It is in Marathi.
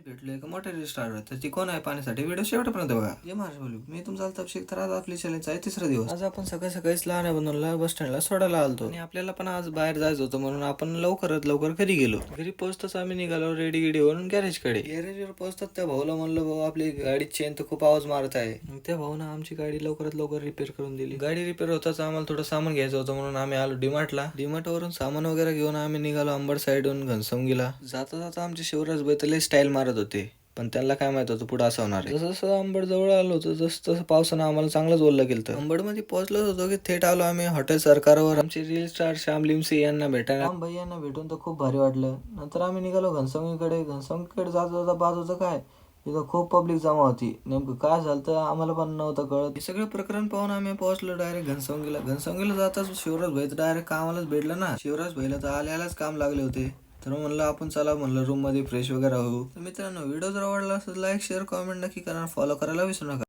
भेटलो एका मोठ्या रेस्टॉरंट, तर ती कोण आहे पाहण्यासाठी व्हिडिओ शेवटपर्यंत बघा. जय महाराज बोलू, मी तुमचा अल्ताफ शेख. तर आज आपली चॅलेंज आहे तिसरा दिवस. आज आपण सकाळी सकाळीच लहान बनवला बस स्टँडला सोडायला आलतो आणि आपल्याला पण आज बाहेर जायचं होतं, म्हणून आपण लवकरात लवकर घरी गेलो. घरी पोहोचताच आम्ही निघालो रेडी गिडी होऊन गॅरेजकडे. गॅरेजवर पोहोचतात त्या भाऊला म्हणलं, भाऊ आपली गाडी चेन तर खूप आवाज मारत आहे. मग त्या भाऊनं आमची गाडी लवकरात लवकर रिपेअर करून दिली. गाडी रिपेअर होताच आम्हाला थोडं सामान घ्यायचं होतं, म्हणून आम्ही आलो डीमार्टला. डीमार्ट वरून सामान वगैरे घेऊन आम्ही निघालो अंबड साईडहून घनसंगीला. जाता जाता आमचे शिवराज भाई तर लय स्टाईल मारत होते, पण त्यांना काय माहित होतं पुढे असं होणार आहे. जसं जसं अंबड जवळ आलो होतो तसं तसं पावसानं आम्हाला चांगलंच ओललं गेलं. अंबड मध्ये पोहोचलो होतो की थेट आलो आम्ही हॉटेल सरकारवर. आमचे रील स्टार श्याम लिमसे यांना भेटायला. श्याम भाई यांना भेटून तर खूप भारी वाटलं. नंतर आम्ही निघालो घनसंगीकडे. घनसंगीकडे जाता जाता बाजूचं काय तिथं खूप पब्लिक जमा होती. नेमकं काय झालं तर आम्हाला पण नव्हतं कळत. हे सगळं प्रकरण पाहून आम्ही पोहोचलो डायरेक्ट घनसंगीला. घनसंगीला जाताच शिवराज भाई तर डायरेक्ट कामालाच भेटलं ना. शिवराज भाईला तर आल्यालाच काम लागले होते. तर म्हणलं आपण चला म्हणलं रूम मध्ये फ्रेश वगैरे होऊ. तर मित्रांनो, व्हिडिओ जर आवडला असेल लाईक शेअर कमेंट नक्की करा, फॉलो करायला विसरू नका.